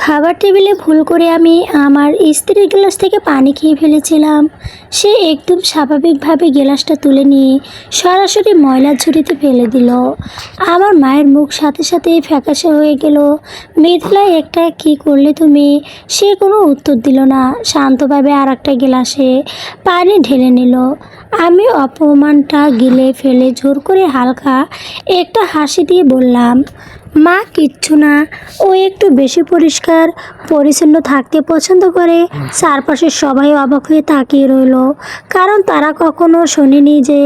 খাবার টেবিলে ভুল করে আমি আমার স্ত্রীর গ্লাস থেকে পানি খেয়ে ফেলেছিলাম। সে একদম স্বাভাবিকভাবে গ্লাসটা তুলে নিয়ে সরাসরি ময়লার ঝুড়িতে ফেলে দিল। আমার মায়ের মুখ সাথে সাথেই ফ্যাকাশে হয়ে গেল। মিথিলা, একটা কি করলে তুমি? সে কোনো উত্তর দিল না, শান্তভাবে আর একটা গ্লাসে পানি ঢেলে নিল। আমি অপমানটা গিলে ফেলে জোর করে হালকা একটা হাসি দিয়ে বললাম, মা, কিচ্ছু না। ও একটু বেশি পরিষ্কার পরিচ্ছন্ন থাকতে পছন্দ করে। চারপাশের সবাই অবাক হয়ে তাকিয়ে রইল, কারণ তারা কখনো শোনেনি যে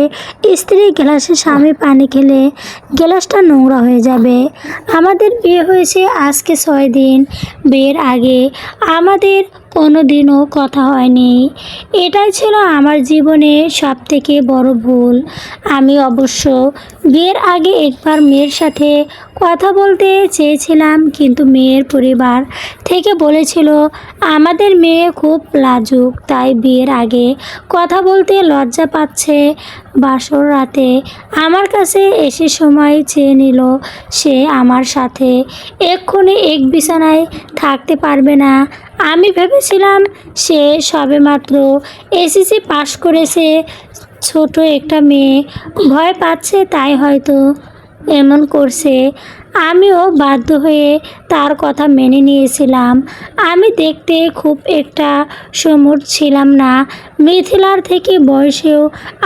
স্ত্রী গ্লাসে স্বামী পানি খেলে গ্লাসটা নোংরা হয়ে যাবে। আমাদের বিয়ে হয়েছে আজকে 6 দিন। বিয়ের আগে আমাদের কোনো দিনও কথা হয়নি। এটাই ছিল আমার জীবনে সবথেকে বড় ভুল। আমি অবশ্য বিয়ের আগে একবার মেয়ের সাথে কথা বলতে চেয়েছিলাম, কিন্তু মেয়ের পরিবার থেকে বলেছিল আমাদের মেয়ে খুব লাজুক, তাই বিয়ের আগে কথা বলতে লজ্জা পাচ্ছে। বাসর রাতে আমার কাছে এসে সময় চেয়ে নিল সে আমার সাথে এক্ষুনি এক বিছানায় থাকতে পারবে না। আমি ভেবেছিলাম সে সবেমাত্র এসএসসি পাশ করেছে, ছোট একটা মেয়ে, ভয় পাচ্ছে, তাই হয়তো এমন করছে। আমিও বাধ্য হয়ে তার কথা মেনে নিয়েছিলাম। আমি দেখতে খুব একটা সমর ছিলাম না, মিথিলার থেকে বয়সেও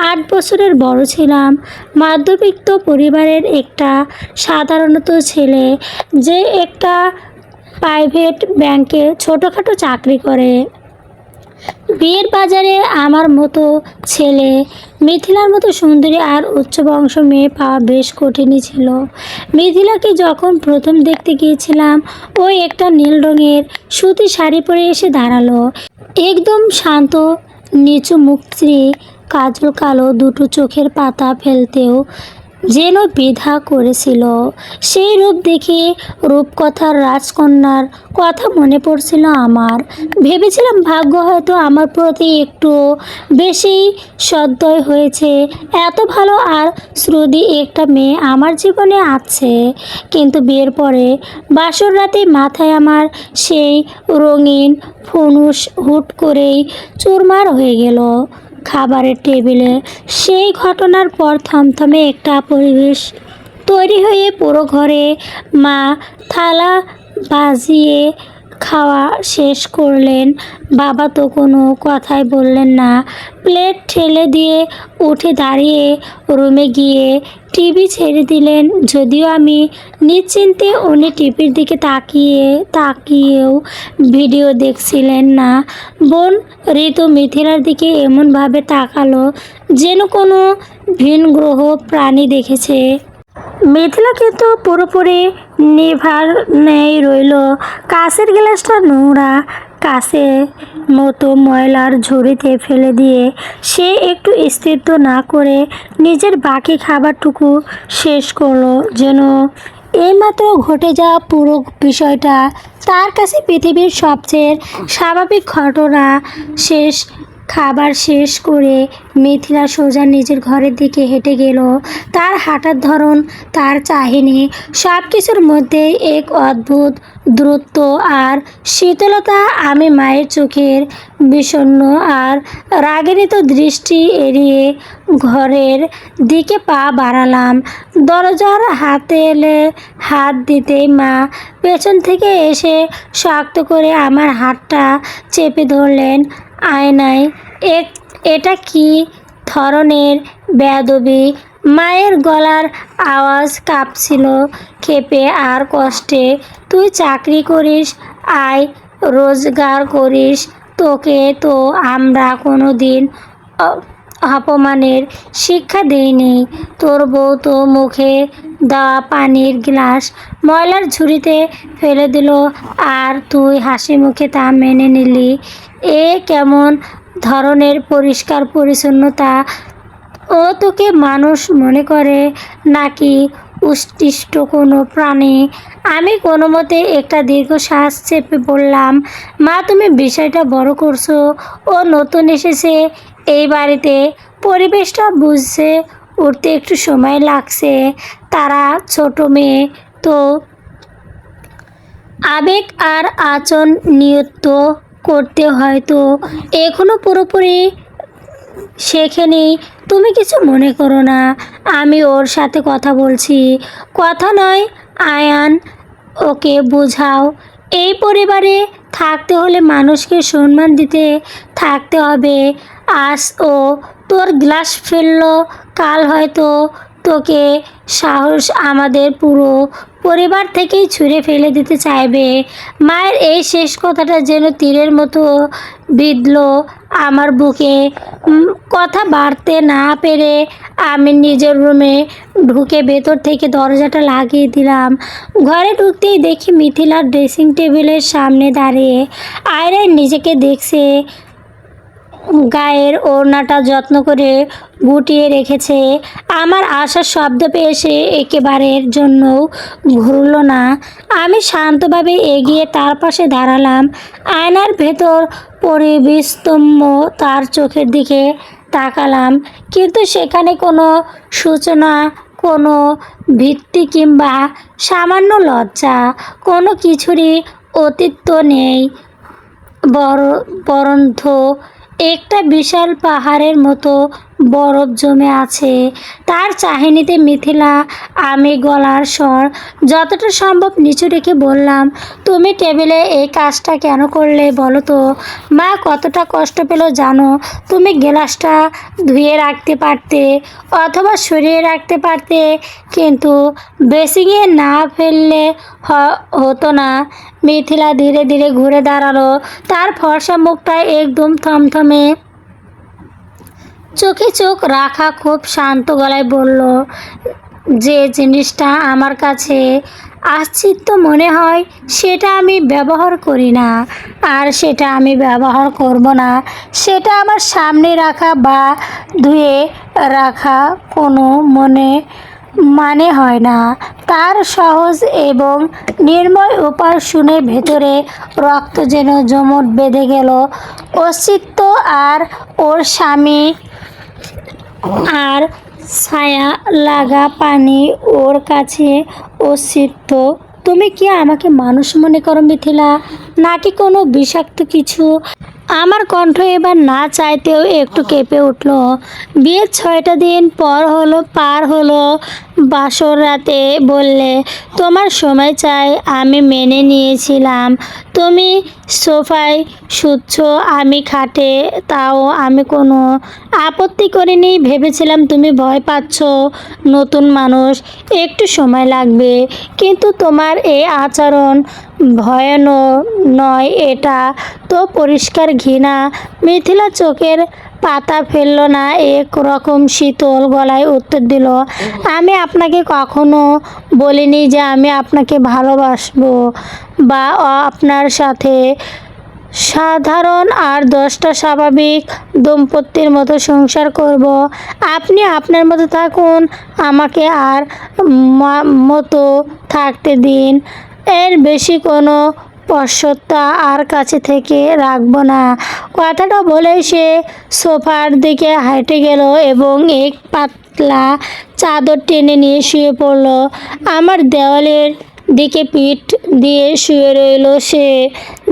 8 বছরের বড় ছিলাম। মধ্যবিত্ত পরিবারের একটা সাধারণত ছেলে, যে একটা প্রাইভেট ব্যাংকে ছোটোখাটো চাকরি করে। বিয়ের বাজারে আমার মতো ছেলে, মিথিলার মতো সুন্দরী আর উচ্চ বংশ মেয়ে পাওয়া বেশ কঠিনই ছিল। মিথিলাকে যখন প্রথম দেখতে গিয়েছিলাম, ওই একটা নীল রঙের সুতি শাড়ি পরে এসে দাঁড়ালো। একদম শান্ত, নিচু মুখশ্রী, কাজল কালো দুটো চোখের পাতা ফেলতেও যেন দ্বিধা করেছিল। সেই রূপ দেখে রূপকথার রাজকন্যার কথা মনে পড়ছিল আমার। ভেবেছিলাম ভাগ্য হয়তো আমার প্রতি একটু বেশি সদয় হয়েছে, এত ভালো আর শ্রুতি একটা মেয়ে আমার জীবনে আছে। কিন্তু বিয়ের পরে বাসর রাতে মাথায় আমার সেই রঙিন ফুনুস হুট করেই চুরমার হয়ে গেল। খাবারের টেবিলে সেই ঘটনার পর থমথমে একটা পরিবেশ তৈরি হয়ে পুরো ঘরে। মা থালা বাজিয়ে খাওয়া শেষ করলেন, বাবা তো কোনো কথাই বললেন না। প্লেট ঠেলে দিয়ে উঠে দাঁড়িয়ে রুমে গিয়ে টিভি ছেড়ে দিলেন। যদিও আমি নিশ্চিন্তে উনি টিভির দিকে তাকিয়েও ভিডিও দেখছিলেন না। বোন ঋতু মিথিলার দিকে এমনভাবে তাকালো যেন কোনো ভিন গ্রহ প্রাণী দেখেছে। মিথিলা কিন্তু পুরোপুরি নির্ভার নেই রইল। কাঁচের গ্লাসটা নোংরা কাছে মতো ময়লার ঝুড়িতে ফেলে দিয়ে সে একটু স্থির না করে নিজের বাকি খাবারটুকু শেষ করলো, যেন এইমাত্র ঘটে যাওয়া পুরো বিষয়টা তার কাছে পৃথিবীর সবচেয়ে স্বাভাবিক ঘটনা। খাবার শেষ করে মিথিলা সোজা নিজের ঘরের দিকে হেঁটে গেল। তার হাঁটার ধরন, তার চাহনি, সব কিছুর মধ্যে এক অদ্ভুত দ্রুত আর শীতলতা। আমি মায়ের চোখের বিষণ্ণ আর রাগেরিত দৃষ্টি এড়িয়ে ঘরের দিকে পা বাড়ালাম। দরজার হাত দিতেই মা পেছন থেকে এসে শক্ত করে আমার হাতটা চেপে ধরলেন। আয়নায় এটা কি ধরনের বেয়াদবি? মায়ের গলার আওয়াজ কাঁপছিল ক্ষেপে আর কষ্টে। তুই চাকরি করিস, আয় রোজগার করিস, তোকে তো আমরা কোনো দিন অপমানের শিক্ষা দেইনি। তোর বউ তো মুখে দেওয়া পানির গ্লাস ময়লার ঝুড়িতে ফেলে দিল, আর তুই হাসি মুখে তা মেনে নিলি। এ কেমন ধরনের পরিষ্কার পরিচ্ছন্নতা? ও তোকে মানুষ মনে করে নাকি উৎকৃষ্ট কোনো প্রাণী? আমি কোনো মতে একটা দীর্ঘশ্বাস চেপে বললাম, মা, তুমি বিষয়টা বড় করছো। ও নতুন এসেছে এই বাড়িতে, পরিবেশটা বুঝতে উঠতে একটু সময় লাগছে। তারা ছোট মেয়ে তো আবেগ আর আচরণ নিয়ত করতে হয়তো এখনো পুরোপুরি শেখেনি। তুমি কিছু মনে করো না, আমি ওর সাথে কথা বলছি। কথা নয় আয়ান, ওকে বোঝাও এই পরিবারে থাকতে হলে মানুষকে সম্মান দিতে থাকতে হবে। আজ ও তোর গ্লাস ফেললো, কাল হয়তো তোকে সাহস আমাদের পুরো পরিবার থেকেই ছুঁড়ে ফেলে দিতে চাইবে। মায়ের এই শেষ কথাটা যেন তীরের মতো বিঁধল আমার বুকে। কথা বাড়তে না পেরে আমি নিজের রুমে ঢুকে ভেতর থেকে দরজাটা লাগিয়ে দিলাম। ঘরে ঢুকতেই দেখি মিথিলার ড্রেসিং টেবিলের সামনে দাঁড়িয়ে আয়নায় নিজেকে দেখছে। গায়ের ওড়নাটা যত্ন করে গুটিয়ে রেখেছে। আমার আসার শব্দ পেয়ে সে একেবারের জন্যও ঘুরল না। আমি শান্তভাবে এগিয়ে তার পাশে দাঁড়ালাম। আয়নার ভেতর পরিবিস্তম্য তার চোখের দিকে তাকালাম, কিন্তু সেখানে কোনো সূচনা, কোনো ভিত্তি কিংবা সামান্য লজ্জা, কোনো কিছুরই অস্তিত্ব নেই। বরঞ্চ একটা বিশাল পাহাড়ের মতো বরফ জমে আছে তার চাহনিতে। মিথিলা, আমি গলার স্বর যতটা সম্ভব নিচু রেখে বললাম, তুমি টেবিলে এই কাজটা কেন করলে বলো তো? মা কতটা কষ্ট পেল জানো? তুমি গ্লাসটা ধুয়ে রাখতে পারতে অথবা সরিয়ে রাখতে পারতে, কিন্তু বেসিংয়ে না ফেললে হতো না। মিথিলা ধীরে ধীরে ঘুরে দাঁড়ালো। তার ফর্সা মুখটা একদম থমথমে, চোখে চোখ রাখা, খুব শান্ত গলায় বলল, যে জিনিসটা আমার কাছে আশ্চর্য মনে হয় সেটা আমি ব্যবহার করি না, আর সেটা আমি ব্যবহার করব না। সেটা আমার সামনে রাখা বা ধুয়ে রাখা কোনো মানে হয় না। তার সহজ এবং নির্ময় উপায় শুনে ভেতরে রক্ত যেন জমাট বেঁধে গেল। অস্তিত্ব আর ওর স্বামী আর ছায়া লাগা পানি ওর কাছে অস্তিত্ব। তুমি কি আমাকে মানুষ মনে করো মিথিলা, নাকি কোনো বিষাক্ত কিছু? আমার কণ্ঠ এবার না চাইতেও একটু কেঁপে উঠল। বিয়ের 6টা দিন পার হলো। বাসর রাতে বললে তোমার সময় চাই, আমি মেনে নিয়েছিলাম। তুমি সোফায় শুচ্ছ, আমি খাটে, তাও আমি কোনো আপত্তি করিনি। ভেবেছিলাম তুমি ভয় পাচ্ছ, নতুন মানুষ, একটু সময় লাগবে। কিন্তু তোমার এই আচরণ ভয়ানক নয়, এটা তো পরিষ্কার ঘৃণা। মিথিলা চোখের পাতা ফেলল না, এক রকম শীতল গলায় উত্তর দিল, আমি আপনাকে কখনো বলিনি যে আমি আপনাকে ভালোবাসবো বা আপনার সাথে সাধারণ আর 10টা স্বাভাবিক দম্পতির মতো সংসার করব। আপনি আপনার মতো থাকুন, আমাকে আর মতো থাকতে দিন। এর বেশি কোনো পশ্চাৎপদ আর কাছে থেকে রাখবো না। কথাটা বলে সে সোফার দিকে হেঁটে গেল এবং এক পাতলা চাদর টেনে নিয়ে শুয়ে পড়ল। আমার দেওয়ালের দিকে পিঠ দিয়ে শুয়ে রইল সে,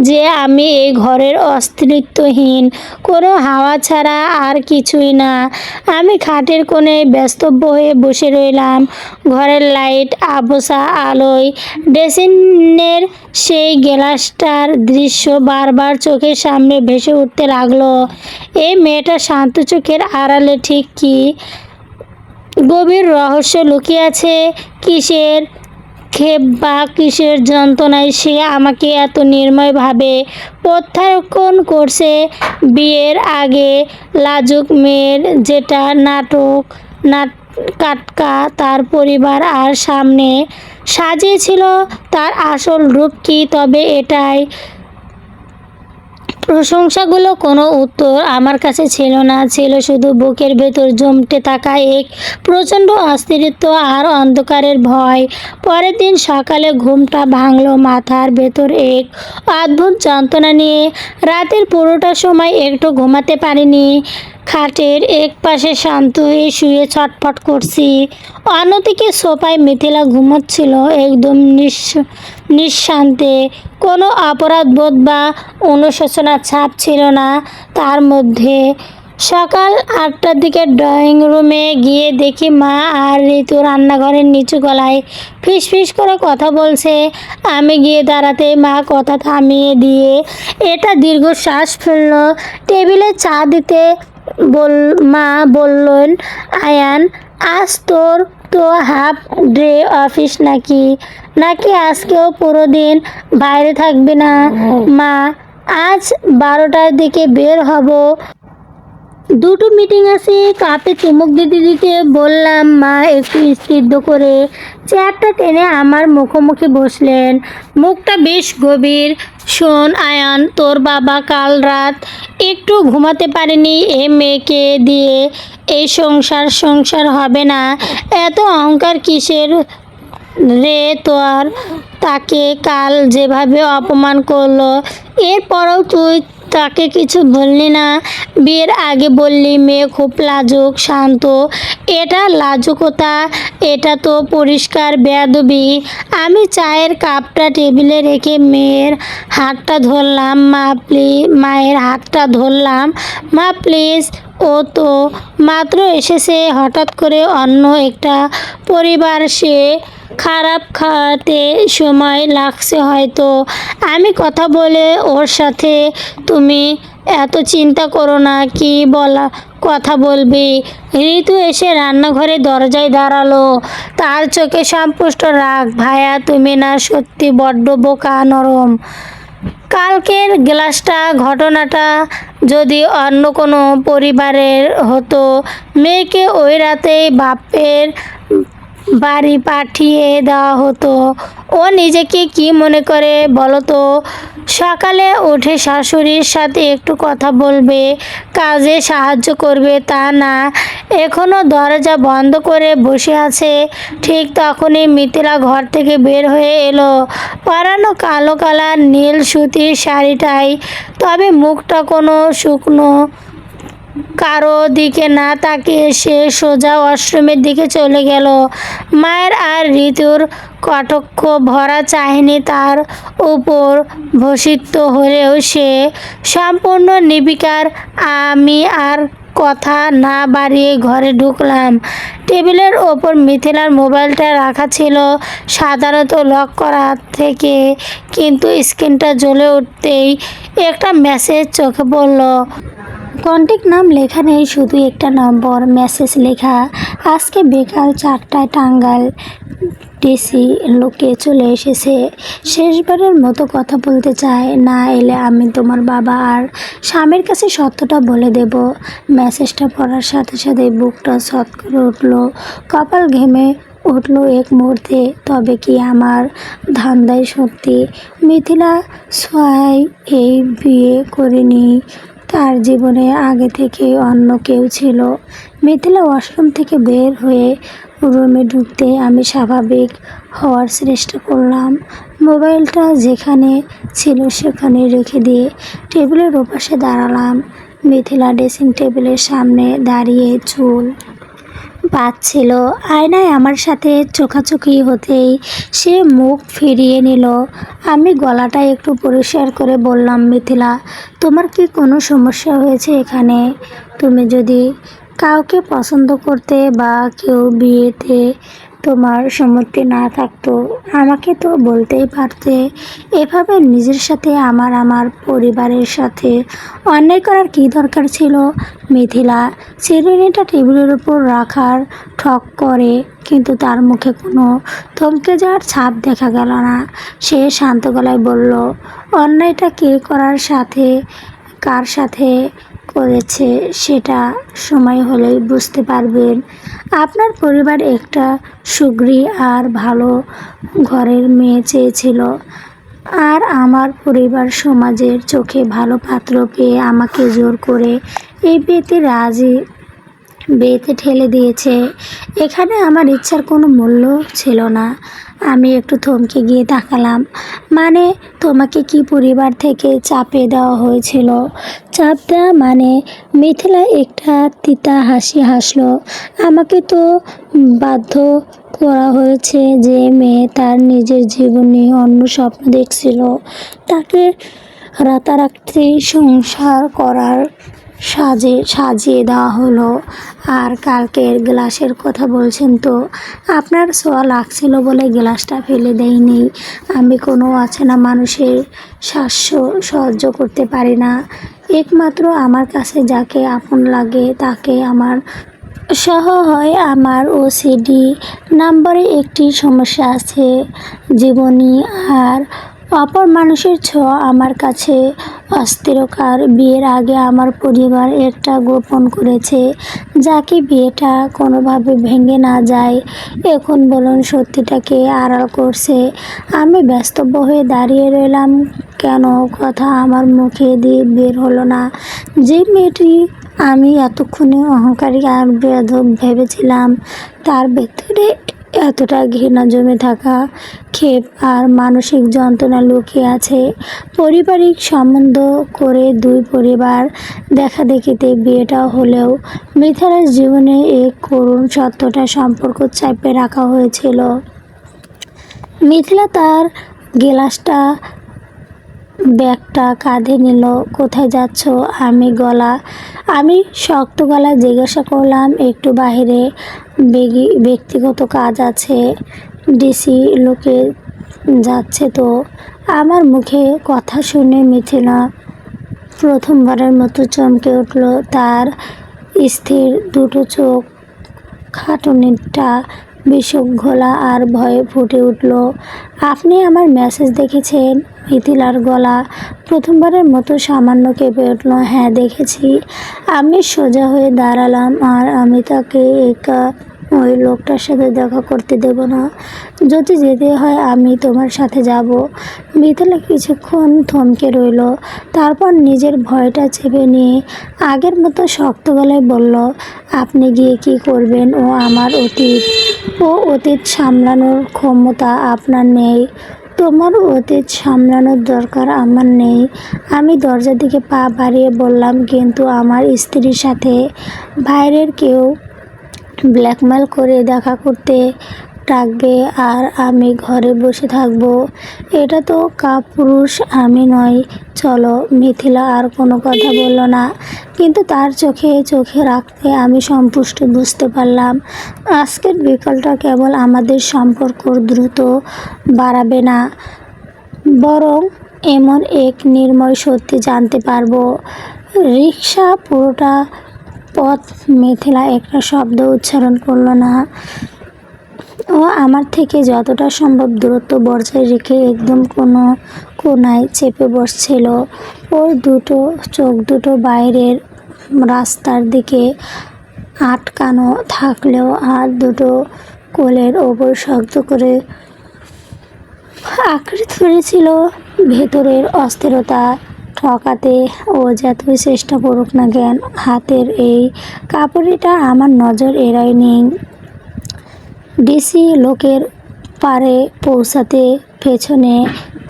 যে আমি এই ঘরের অস্তিত্বহীন কোনো হাওয়া ছাড়া আর কিছুই না। আমি খাটের কোণে ব্যস্তব্য হয়ে বসে রইলাম। ঘরের লাইট আবছা আলোয় ড্রেসিংয়ের সেই গ্লাসটার দৃশ্য বারবার চোখের সামনে ভেসে উঠতে লাগলো। এই মেয়েটা শান্ত চোখের আড়ালে ঠিক কী গভীর রহস্য লুকিয়ে আছে? কিসের ক্ষোভ বা কিসের যন্ত্রণায় সে আমাকে এত নির্মমভাবে প্রত্যাখ্যান করছে? বিয়ের আগে লাজুক মেয়ের যেটা কাটকা তার পরিবার আর সামনে সাজিয়েছিল, তার আসল রূপ কি? তবে এটাই প্রশংসাগুলো কোনো উত্তর আমার কাছে ছিল না, ছিল শুধু বুকের ভেতর জমতে থাকা এক প্রচণ্ড অস্থিরত্ব আর অন্ধকারের ভয়। পরের দিন সকালে ঘুমটা ভাঙল মাথার ভেতর এক অদ্ভুত যন্ত্রণা নিয়ে। রাতের পুরোটা সময় একটু ঘুমাতে পারিনি। খাটের এক পাশে শান্ত হয়ে শুয়ে ছটফট করছি, অন্যদিকে সোফায় মিথিলা ঘুমাচ্ছিল একদম নিঃশান্তে, কোনো অপরাধবোধ বা অনুশোচনার ছাপ ছিল না তার মধ্যে। সকাল 8টার দিকে ড্রয়িং রুমে গিয়ে দেখি মা আর ঋতু রান্নাঘরের নিচু গলায় ফিসফিস করে কথা বলছে। আমি গিয়ে দাঁড়াতেই মা কথা থামিয়ে দিয়ে এটা দীর্ঘশ্বাস ফেলল। টেবিলে চা দিতে মা বললেন, আয়ান, আজ তোর তো হাফ ডে অফিস নাকি নাকি আজকেও পুরো দিন বাইরে থাকবি না? মা, আজ 12টার দিকে বের হব, দুটো মিটিং আছে। কাপে চুমুক দিতে দিতে বললাম। মা একটু স্তব্ধ করে চেয়ারটা টেনে আমার মুখোমুখি বসলেন, মুখটা বেশ গভীর। শোন আয়ান, তোর বাবা কাল রাত একটু ঘুমাতে পারেনি। এ মেয়েকে দিয়ে এই সংসার হবে না। এত অহংকার কিসের রে তোর? তাকে কাল যেভাবে অপমান করলো, এরপরও তুই তাকে কিছু বললি না? বিয়ের আগে বললি মেয়ে খুব লাজুক শান্ত। এটা লাজুকতা? এটা তো পরিষ্কার বেয়াদবি। আমি চায়ের কাপটা টেবিলে রেখে মেয়ের হাতটা ধরলাম। মায়ের হাতটা ধরলাম। মা প্লিজ, ও তো মাত্র এসেছে। হঠাৎ করে অন্য একটা পরিবার, সে খারাপ খাওয়াতে সময় লাগছে হয়তো। আমি কথা বলে ওর সাথে। তুমি এত চিন্তা করো না। কি বলা কথা বলবি? ঋতু এসে রান্নাঘরে দরজায় দাঁড়ালো, তার চোখে সন্তুষ্ট রাগ। ভাইয়া, তুমি না সত্যি বড্ড বোকা নরম। কালকের ঘটনাটা যদি অন্য কোনো পরিবারের হতো, মেয়েকে ওই রাতেই বাপের বাড়ি পাঠিয়ে দেওয়া হতো। ও নিজেকে কি মনে করে বলো তো? সকালে উঠে শাশুড়ির সাথে একটু কথা বলবে, কাজে সাহায্য করবে, তা না, এখনো দরজা বন্ধ করে বসে আছে। ঠিক তখনই মিথিলা ঘর থেকে বের হয়ে এলো, পরানো কালো কালার নীল সুতির শাড়িটাই। তবে মুখটা কোনো শুকনো। কারো দিকে না তাকিয়ে সে সোজা ওয়াশরুমের দিকে চলে গেল। মায়ের আর ঋতুর কটাক্ষ ভরা চাহনি তার উপর ভূষিত হলেও সে সম্পূর্ণ নির্বিকার। আমি আর কথা না বাড়িয়ে ঘরে ঢুকলাম। টেবিলের ওপর মিথিলার মোবাইলটা রাখা ছিল, সাধারণত লক করা থেকে, কিন্তু স্ক্রিনটা জ্বলে উঠতেই একটা মেসেজ চোখে পড়ল। কন্ট্যাক্ট নাম লেখা নেই, শুধু একটা নম্বর। মেসেজ লেখা, আজকে বিকাল 4টায় টাঙ্গাইল ডিসি লোকে চলে এসেছে। শেষবারের মতো কথা বলতে চায়, না এলে আমি তোমার বাবা আর স্বামীর কাছে সত্যটা বলে দেব। মেসেজটা পড়ার সাথে সাথে বুকটা ছট করে উঠল, কপাল ঘেমে উঠল এক মুহূর্তে। তবে কি আমার ধান্দাই সত্যি? মিথিলা সোয়াই এই বিয়ে করেনি, তার জীবনে আগে থেকে অন্য কেউ ছিল। মিথিলা ওয়াশরুম থেকে বের হয়ে রুমে ঢুকতে আমি স্বাভাবিক হওয়ার চেষ্টা করলাম। মোবাইলটা যেখানে ছিল সেখানে রেখে দিয়ে টেবিলের ওপাশে দাঁড়ালাম। মিথিলা ড্রেসিং টেবিলের সামনে দাঁড়িয়ে চুল বাঁধছিল। আয়নায় আমার সাথে চোখাচোখি হতেই সে মুখ ফিরিয়ে নিল। আমি গলাটা একটু পরিষ্কার করে বললাম, মিথিলা, তোমার কি কোনো সমস্যা হয়েছে এখানে? তুমি যদি কাউকে পছন্দ করতে বা কেউ বিয়েতে তোমার সম্মতি না থাকতো, আমাকে তো বলতেই পারতে। এভাবে নিজের সাথে আমার পরিবারের সাথে অন্যায় করার কী দরকার ছিল? মিথিলা চিরুনিটা টেবিলের উপর রাখার ঠক করে, কিন্তু তার মুখে কোনো থমকে যাওয়ার ছাপ দেখা গেল না। সে শান্ত গলায় বলল, অন্যায়টা কে করার সাথে কার সাথে করেছে সেটা সময় হলেই বুঝতে পারবেন। আপনার পরিবার একটা সুগ্রী আর ভালো ঘরের মেয়ে চেয়েছিল, আর আমার পরিবার সমাজের চোখে ভালো পাত্র পেয়ে আমাকে জোর করে এই বিয়েতে ঠেলে দিয়েছে। এখানে আমার ইচ্ছার কোনো মূল্য ছিল না। আমি একটু থমকে গিয়ে তাকালাম। মানে, তোমাকে কি পরিবার থেকে চাপে দেওয়া হয়েছিল? চাপ দেওয়া মানে? মিথিলা একটা তিতা হাসি হাসলো। আমাকে তো বাধ্য করা হয়েছে। যে মেয়ে তার নিজের জীবন নিয়ে অন্য স্বপ্ন দেখছিল, তাকে রাতারাতি সংসার করার সাজিয়ে দেওয়া হলো। আর কালকের গ্লাসের কথা বলছেন তো, আপনার ছোঁয়া লাগছিল বলে গ্লাসটা ফেলে দেয়নি। আমি কোনো অচেনা মানুষের শ্বাস সহ্য করতে পারি না। একমাত্র আমার কাছে যাকে আপন লাগে তাকে আমার সহ হয়। আমার ওসিডি নাম্বারে একটি সমস্যা আছে, জীবনী আর অপর মানুষের ছোঁয়া আমার কাছে অস্থিরকার। বিয়ের আগে আমার পরিবার একটা গোপন করেছে, যাকে বিয়েটা কোনোভাবে ভেঙে না যায়। এখন বলুন সত্যিটাকে আড়াল করছে। আমি ব্যস্তব্য হয়ে দাঁড়িয়ে রইলাম। কেন কথা আমার মুখে দিয়ে বের হলো না? যে মেয়েটি আমি এতক্ষণে অহংকারী আর বেয়াদব ভেবেছিলাম, তার ভেতরে এতটা ঘৃণা জমে থাকা, ক্ষোভ আর মানসিক যন্ত্রণা লুকিয়ে আছে। পারিবারিক সম্বন্ধ করে দুই পরিবার দেখা দেখিতে বিয়েটা হলেও মিথিলার জীবনে এক করুণ সত্যটা সম্পর্ক চাপে রাখা হয়েছিল। মিথিলা তার গ্লাসটা ব্যাগটা কাঁধে নিল। কোথায় যাচ্ছ? আমি শক্ত গলায় জিজ্ঞাসা করলাম, একটু বাইরে, ব্যক্তিগত কাজ আছে। ডিসি লোকে যাচ্ছে তো। আমার মুখে কথা শুনে মিথিলা প্রথমবারের মতো চমকে উঠল। তার স্থির দুটো চোখ খাটুনিটা বিষম ঘোলা আর ভয়ে ফুটে উঠল। আপনি আমার মেসেজ দেখেছেন? মিথিলার গলা প্রথমবারের মতো সামান্য কেঁপে উঠল। হ্যাঁ দেখেছি। আমি সোজা হয়ে দাঁড়ালাম। আর আমি তাকে একা ওই লোকটার সাথে দেখা করতে দেব না। যদি যেতে হয় আমি তোমার সাথে যাব। মিথিলা কিছুক্ষণ থমকে রইল, তারপর নিজের ভয়টা চেপে নিয়ে আগের মতো শক্ত গলায় বলল, আপনি গিয়ে কি করবেন? ও অতীত সামলানোর ক্ষমতা আপনার নেই। তোমার অতীত সামলানোর দরকার আমার নেই। আমি দরজার দিকে পা বাড়িয়ে বললাম, কিন্তু আমার স্ত্রীর সাথে বাইরের কেউ ব্ল্যাকমেল করে দেখা করতে ডাকবে আর আমি ঘরে বসে থাকবো। এটা তো কাপুরুষ আমি নই। চলো। মিথিলা আর কোনো কথা বলল না, কিন্তু তার চোখে রাখতে আমি সন্তুষ্ট। বুঝতে পারলাম আজকের বিকালটা কেবল আমাদের সম্পর্ক দ্রুত বাড়াবে না, বরং এমন এক নির্ময় সত্যি জানতে পারবো। রিকশা পুরোটা পথ মিথিলা একটা শব্দ উচ্চারণ করল না। ও আমার থেকে যতটা সম্ভব দূরত্ব বজায় রেখে একদম কোনো কোনায় চেপে বসছিল। ওর চোখ দুটো বাইরের রাস্তার দিকে আটকানো থাকলেও হাত দুটো কোলের ওপর শক্ত করে আঁকড়ে ধরেছিল। ভেতরের অস্থিরতা ঠকাতে ও যতই চেষ্টা করুক না কেন, হাতের এই কাপড়টা আমার নজর এড়ায়নি। ডিসি লোকের পারে পৌঁছাতে পেছনে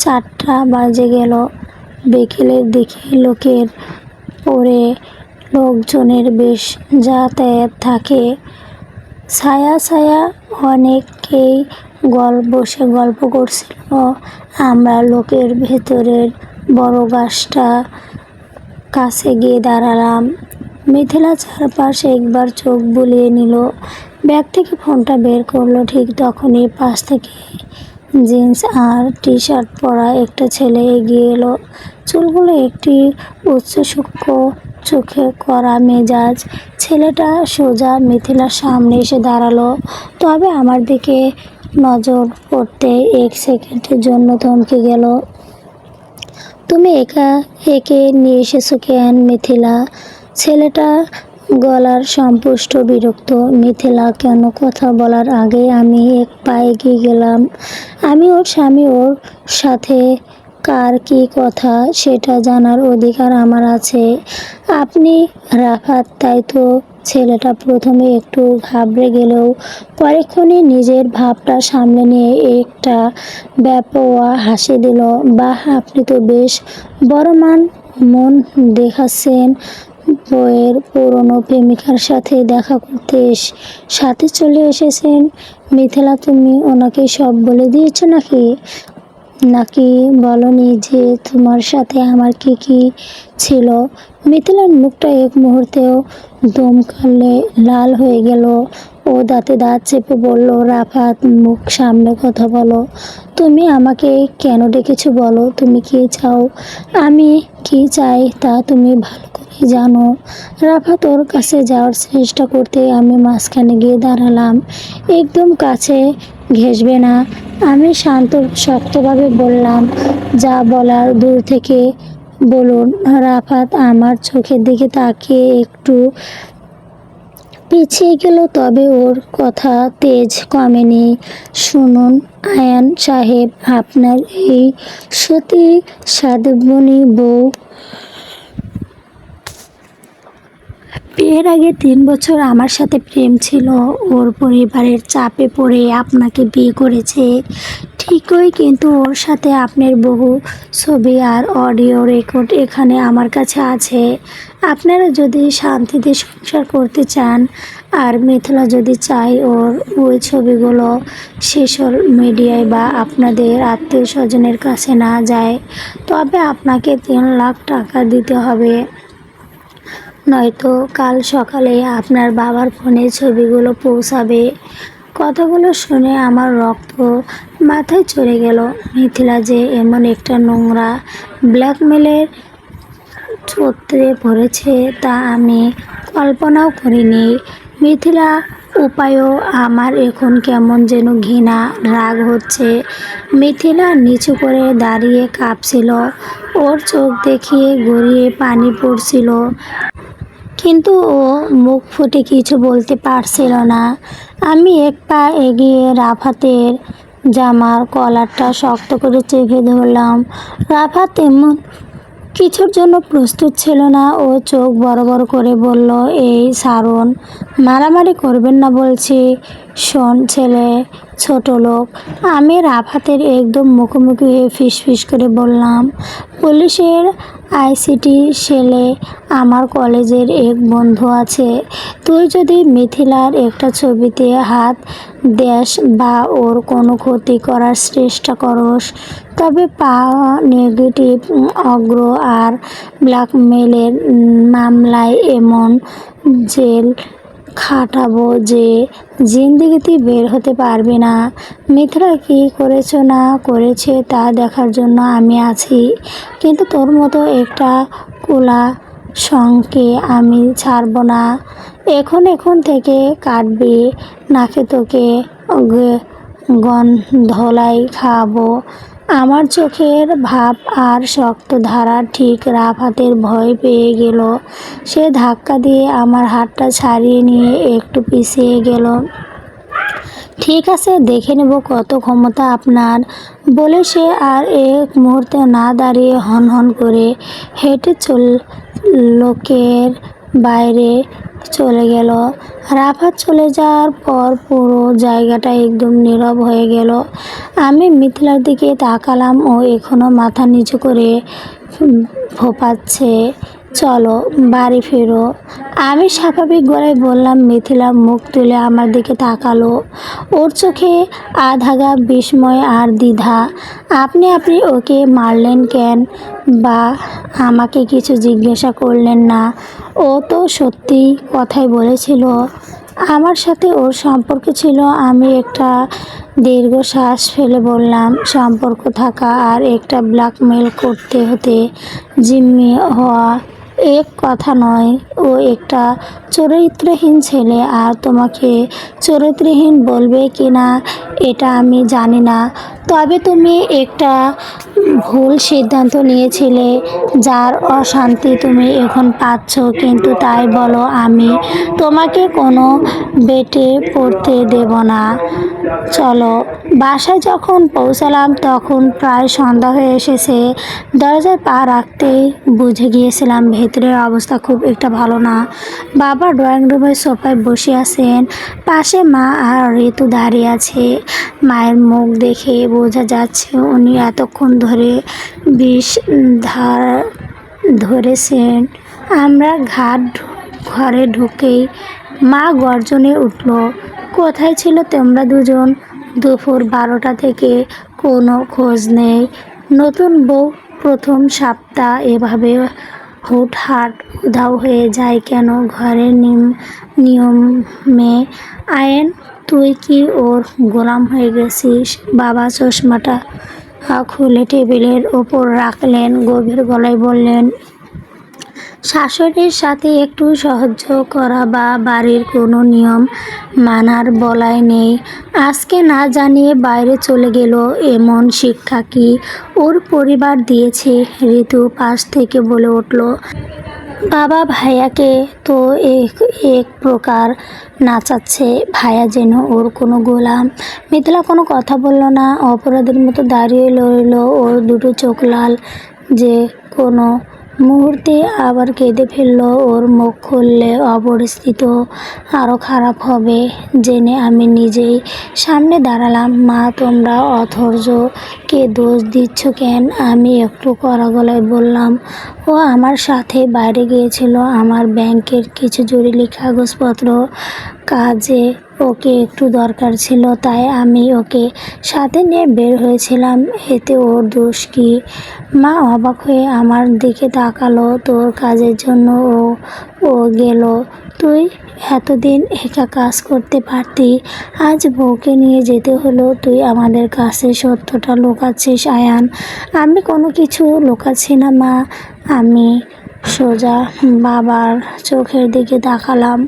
4টা বাজে গেল। বিকেলের দিকে লোকের পরে লোকজনের বেশ যাতায়াত থাকে। ছায়া অনেকেই বসে গল্প করছিল। আমরা লোকের ভেতরের বড় গাছটা কাছে গিয়ে দাঁড়ালাম। মিথিলা চারপাশে একবার চোখ বুলিয়ে নিল, ব্যাগ থেকে ফোনটা বের করলো। ঠিক তখনই পাশ থেকে জিন্স আর টি-শার্ট পরা একটা ছেলে এগিয়ে এলো। চুলগুলো একটি উচ্চ সূক্ষ্ম, চোখে কড়া মেজাজ। ছেলেটা সোজা মিথিলার সামনে এসে দাঁড়ালো, তবে আমার দিকে নজর পড়তে 1 সেকেন্ডের জন্য থমকে গেল। তুমি একে নিয়ে এসেছো কেন মিথিলা? ছেলেটা গলার সম্পুষ্ট বিরক্ত। মিথিলা কেন? কথা বলার আগে আমি এক পা এগিয়ে গেলাম। আমি ওর স্বামী, ওর সাথে কার কি কথা সেটা জানার অধিকার আমার আছে। আপনি রাফাত, তাই তো? ছেলেটা প্রথমে একটু ঘাবড়ে গেলেও পরেক্ষণে নিজের ভাবটা সামলে নিয়ে একটা বেপরোয়া হাসি দিল। বাহ, আপনি তো বেশ বড় মন দেখাচ্ছেন। বইয়ের পুরনো প্রেমিকার সাথে দেখা করতে সাথে চলে এসেছেন। মিথিলা, তুমি ওনাকে সব বলে দিয়েছো নাকি? নাকি বলনি যে তোমার সাথে আমার কি কি ছিল? মিথিলার মুখটা এক মুহূর্তেও দমকালে লাল হয়ে গেল। ও দাঁতে দাঁত চেপে বলল, রাফাত, মুখ সামনে কথা বলো। তুমি আমাকে কেন ডেকেছো বলো? তুমি কি চাও? আমি কি চাই তা তুমি ভালো করে জানো। রাফাত ওর কাছে যাওয়ার চেষ্টা করতে আমি মাঝখানে গিয়ে দাঁড়ালাম। একদম কাছে ঘেঁষবে না। আমি শান্ত শক্তভাবে বললাম, যা বলার দূর থেকে বলুন। রাফাত আমার চোখের দিকে তাকিয়ে একটু পিছিয়ে গেল, তবে ওর কথা তেজ কমেনি। শুনুন আয়ান সাহেব, আপনার এই সতী সাধবনী বউ বিয়ের আগে 3 বছর আমার সাথে প্রেম ছিল। ওর পরিবারের চাপে পড়ে আপনাকে বিয়ে করেছে ঠিকই, কিন্তু ওর সাথে আপনার বহু ছবি আর অডিও রেকর্ড এখানে আমার কাছে আছে। আপনারা যদি শান্তিতে সংসার করতে চান আর মিথিলা যদি চায় ওর ওই ছবিগুলো সোশ্যাল মিডিয়ায় বা আপনাদের আত্মীয় স্বজনের কাছে না যায়, তবে আপনাকে 3 লাখ টাকা দিতে হবে। নয়তো কাল সকালে আপনার বাবার ফোনে ছবিগুলো পৌঁছাবে। কথাগুলো শুনে আমার রক্ত মাথায় চড়ে গেল। মিথিলা যে এমন একটা নোংরা ব্ল্যাকমেলের চত্বরে পড়েছে তা আমি কল্পনাও করিনি। মিথিলা উপায়ও আমার এখন কেমন যেন ঘৃণা রাগ হচ্ছে। মিথিলা নিচু করে দাঁড়িয়ে কাঁপছিল। ওর চোখ দেখিয়ে গড়িয়ে পানি পড়ছিল, কিন্তু ও মুখ ফুটে কিছু বলতে পারছিল না। আমি এক পা এগিয়ে রাফাতের জামার কলারটা শক্ত করে চেপে ধরলাম। রাফাত তেমন কিছুর জন্য প্রস্তুত ছিল না। ও চোখ বড় বড় করে বলল, এই ছাড়ুন, মারামারি করবেন না বলছি। শোন ছেলে ছোট লোক। আমি রাফাতের একদম মুখোমুখি হয়ে ফিসফিস করে বললাম, পুলিশের আইসিটি সেলে আমার কলেজের এক বন্ধু আছে। তুই যদি মিথিলার একটা ছবিতে হাত দেস বা ওর কোনো ক্ষতি করার চেষ্টা করস, তবে পাওয়া নেগেটিভ অগ্র আর ব্ল্যাকমেলের মামলায় এমন জেল খাটাবো যে জিন্দেগিতে বের হতে পারবি না। মিথিলা কি করেছে না করেছে তা দেখার জন্য আমি আছি, কিন্তু তোর মতো একটা কুলা সঙ্গকে আমি ছাড়বো না। এখন থেকে কাটবি নাকে তোকে গন্ধলাই খাওয়াবো। আমার চোখের ভাব আর শক্ত ধারা ঠিক রাফাতের ভয় পেয়ে গেল। সে ধাক্কা দিয়ে আমার হাতটা ছাড়িয়ে নিয়ে একটু পিছিয়ে গেল। ঠিক আছে, দেখে নেব কত ক্ষমতা আপনার, বলে সে আর এক মুহূর্তে না দাঁড়িয়ে হন করে হেঁটে লোকের বাইরে চলে গেল। রাফাত চলে যাওয়ার পর পুরো জায়গাটা একদম নীরব হয়ে গেল। আমি মিথিলার দিকে তাকালাম। ও এখনো মাথা নিচু করে ফোঁপাচ্ছে। চলো বাড়ি ফেরো, আমি স্বাভাবিক গলায় বললাম। মিথিলা মুখ তুলে আমার দিকে তাকালো। ওর চোখে আধাগা বিস্ময় আর দ্বিধা। আপনি ওকে মারলেন কেন? বা আমাকে কিছু জিজ্ঞাসা করলেন না? ও তো সত্যি কথাই বলেছিল আমার সাথে ওর সম্পর্ক ছিল। আমি একটা দীর্ঘশ্বাস ফেলে বললাম, সম্পর্ক থাকা আর একটা ব্ল্যাকমেল করতে হতে জিম্মি হওয়া এক কথা নয়। ও একটা চরিত্রহীন ছেলে, আর তোমাকে চরিত্রহীন বলবে কি না এটা আমি জানি না, তবে তুমি একটা ভুল সিদ্ধান্ত নিয়েছিলে যার অশান্তি তুমি এখন পাচ্ছ। কিন্তু তাই বলো আমি তোমাকে কোনো বেটে পড়তে দেব না। চলো। বাসায় যখন পৌঁছালাম তখন প্রায় সন্ধ্যা হয়ে এসেছে। দরজায় পা রাখতেই বুঝে গিয়েছিলাম ভেতরের অবস্থা খুব একটা ভালো না। বাবা ড্রয়িং রুমের সোফায় বসে আছেন, পাশে মা আর ঋতু দাঁড়িয়ে আছে। মায়ের মুখ দেখে বোঝা যাচ্ছে উনি এতক্ষণ ধরে বিষ ধরেছেন। আমরা ঘরে ঢুকেই মা গর্জনে উঠল, কোথায় ছিল তোমরা দুজন? দুপুর 12টা থেকে কোনো খোঁজ নেই। নতুন বউ প্রথম সপ্তাহ এভাবে হুটহাট উধাও হয়ে যায় কেন? ঘরের নিয়মে আয়েন, তুই কি ওর গোলাম হয়ে গেছিস? বাবা চশমাটা খুলে টেবিলের ওপর রাখলেন, গভীর গলায় বললেন, শাশুড়ির সাথে একটু সহ্য করা বা বাড়ির কোনো নিয়ম মানার বলাই নেই। আজকে না জানিয়ে বাইরে চলে গেল, এমন শিক্ষা কি ওর পরিবার দিয়েছে? ঋতু পাশ থেকে বলে উঠল, বাবা ভাইয়াকে তো এক প্রকার নাচাচ্ছে, ভাইয়া যেন ওর কোনো গোলাম। মিথিলা কোনো কথা বলল না, অপরাধীর মতো দাঁড়িয়ে রইল। ওর দুটো চোখ লাল, যে কোনো মুহূর্তে আবার কেঁদে ফেলল। ওর মুখ খুললে অপরিস্থিতি আরও খারাপ হবে জেনে আমি নিজেই সামনে দাঁড়ালাম। মা, তোমরা অথর্যকে দোষ দিচ্ছ কেন? আমি একটু কড়া গলায় বললাম, ও আমার সাথে বাইরে গিয়েছিল আমার ব্যাংকের কিছু জরুরি কাগজপত্র কাজে, ওকে একটু দরকার ছিল, তাই আমি ওকে সাথে নিয়ে বের হয়েছিলাম, এতে ওর দোষ কি? মা অবাক হয়ে আমার দিকে তাকালো, তোর কাজের জন্য ও গেল, তুই এতদিন একা কাজ করতে পারতি, আজ বউকে নিয়ে যেতে হলো। তুই আমাদের কাছে সত্যটা লুকাচ্ছিস আয়ান। আমি কোনো কিছু লুকাচ্ছি না মা। আমি সোজা বাবার চোখের দিকে তাকালাম।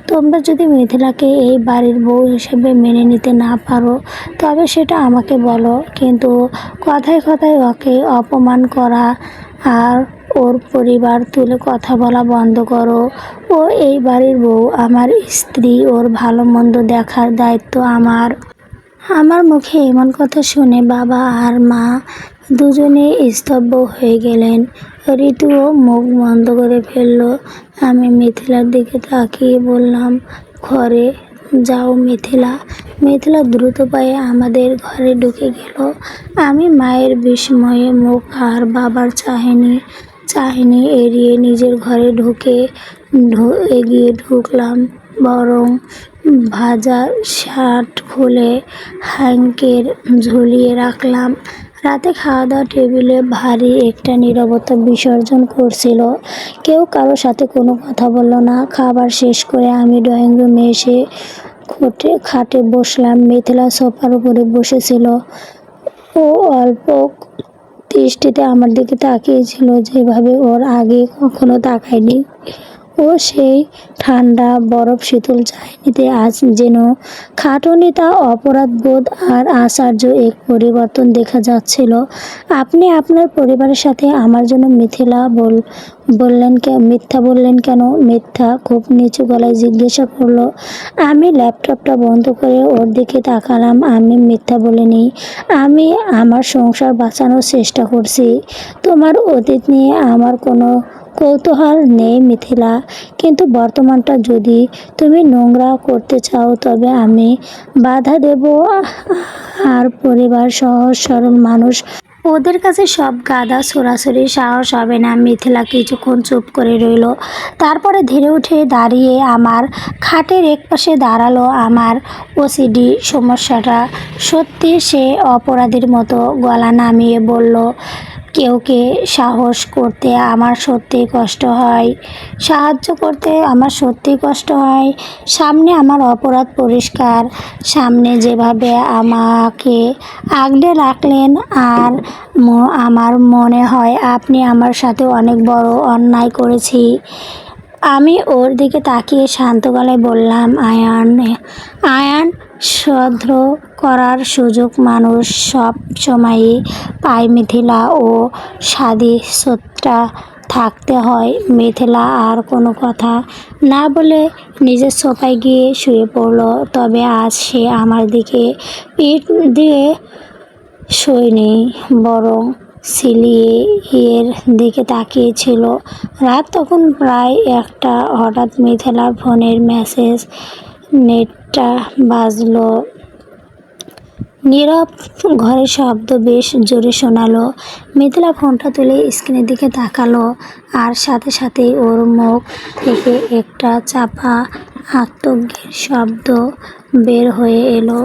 তোমরা যদি মিথিলাকে এই বাড়ির বউ হিসেবে মেনে নিতে না পারো তবে সেটা আমাকে বলো, কিন্তু কথায় কথায় ওকে অপমান করা আর ওর পরিবার তুলে কথা বলা বন্ধ করো। ও এই বাড়ির বউ, আমার স্ত্রী, ওর ভালো মন্দ দেখার দায়িত্ব আমার। আমার মুখে এমন কথা শুনে বাবা আর মা দুজনেই স্তব্ধ হয়ে গেলেন। ঋতুও মুখ বন্ধ করে ফেলল। আমি মিথিলার দিকে তাকিয়ে বললাম, ঘরে যাও মিথিলা। মিথিলা দ্রুত পায়ে আমাদের ঘরে ঢুকে গেল। আমি মায়ের বিস্ময়ে মুখ আর বাবার চাহনি এড়িয়ে নিজের ঘরে এগিয়ে ঢুকলাম, বরং ভাজা শার্ট খুলে হ্যাঙ্কের ঝুলিয়ে রাখলাম। রাতে খাওয়া দাওয়া টেবিলে ভারী একটা নীরবতা বিসর্জন করছিল। কেউ কারোর সাথে কোনো কথা বলল না। খাবার শেষ করে আমি ড্রয়িং রুমে এসে খাটে বসলাম। মিথিলা সোফার উপরে বসেছিল। ও অল্প দৃষ্টিতে আমার দিকে তাকিয়েছিল, যেভাবে ওর আগে কখনো তাকায়নি। ও সেই ঠান্ডা বরফ শীতল চাহনিতে আজ যেন খাটুনিতা, অপরাধবোধ আর আশ্চর্য এক পরিবর্তন দেখা যাচ্ছিল। আপনি আপনার পরিবারের সাথে আমার জন্য মিথ্যা বললেন কেন? মিথ্যা খুব নিচু গলায় জিজ্ঞাসা করলো। আমি ল্যাপটপটা বন্ধ করে ওর দিকে তাকালাম। আমি মিথ্যা বলিনি, আমি আমার সংসার বাঁচানোর চেষ্টা করছি। তোমার অতীত নিয়ে আমার কোনো কৌতূহল নেই মিথিলা, কিন্তু বর্তমানটা যদি তুমি নোংরা করতে চাও তবে আমি বাধা দেব। আর পরিবার সহজ সরল মানুষ, ওদের কাছে সব গাদা ছোড়াছুড়ি সাহস হবে না। মিথিলা কিছুক্ষণ চুপ করে রইল, তারপরে ধীরে উঠে দাঁড়িয়ে আমার খাটের একপাশে দাঁড়ালো। আমার ওসিডি সমস্যাটা সত্যি, সে অপরাধীর মতো গলা নামিয়ে বলল, কেউকে সাহস করতে আমার সত্যিই কষ্ট হয়, সাহায্য করতে আমার সত্যিই কষ্ট হয়। সামনে আমার অপরাধ পরিষ্কার, সামনে যেভাবে আমাকে আগলে রাখলেন, আর আমার মনে হয় আপনি আমার সাথে অনেক বড় অন্যায় করেছি। আমি ওর দিকে তাকিয়ে শান্ত গলায় বললাম, আয়ান, শ্রদ্ধ করার সুযোগ মানুষ সব সময়ই পায় মিথিলা, ও সাদিসটা থাকতে হয়। মিথিলা আর কোনো কথা না বলে নিজের সোফায় গিয়ে শুয়ে পড়ল। তবে আজ সে আমার দিকে পিঠ দিয়ে শোয়নি, বরং সিলিংয়ের দিকে তাকিয়েছিল। রাত তখন প্রায় 1টা। হঠাৎ মিথিলার ফোনের মেসেজ নেটটা বাজলো। নীরব ঘরের শব্দ বেশ জোরে শোনালো। মিথিলা ফোনটা তুলে স্ক্রিনের দিকে তাকালো, আর সাথে সাথেই ওর মুখ থেকে একটা চাপা আত্মজ্ঞের শব্দ বের হয়ে এলো।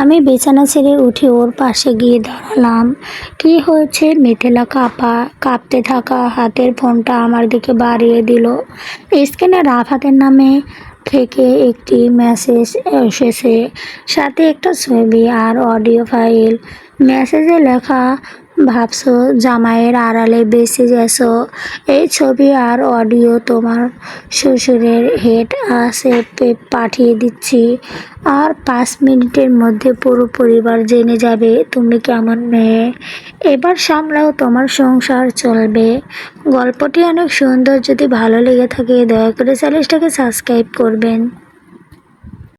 আমি বিছানা ছেড়ে উঠে ওর পাশে গিয়ে দাঁড়ালাম। কি হয়েছে? মিথিলা কাঁপতে থাকা হাতের ফোনটা আমার দিকে বাড়িয়ে দিল। স্ক্রিনে রাফাতের নামে থেকে একটি মেসেজ এসেছে, সাথে একটা ছবি আর অডিও ফাইল। মেসেজে লেখা, ভাবছো জামাইয়ের আড়ালে বেঁচে গেছো? এই ছবি আর অডিও তোমার শ্বশুরের হেড আসে পাঠিয়ে দিচ্ছি, আর 5 মিনিটের মধ্যে পুরো পরিবার জেনে যাবে তুমি কেমন মেয়ে। এবার সামলাও, তোমার সংসার চলবে। গল্পটি অনেক সুন্দর। যদি ভালো লেগে থাকে দয়া করে চ্যানেলটাকে সাবস্ক্রাইব করবেন।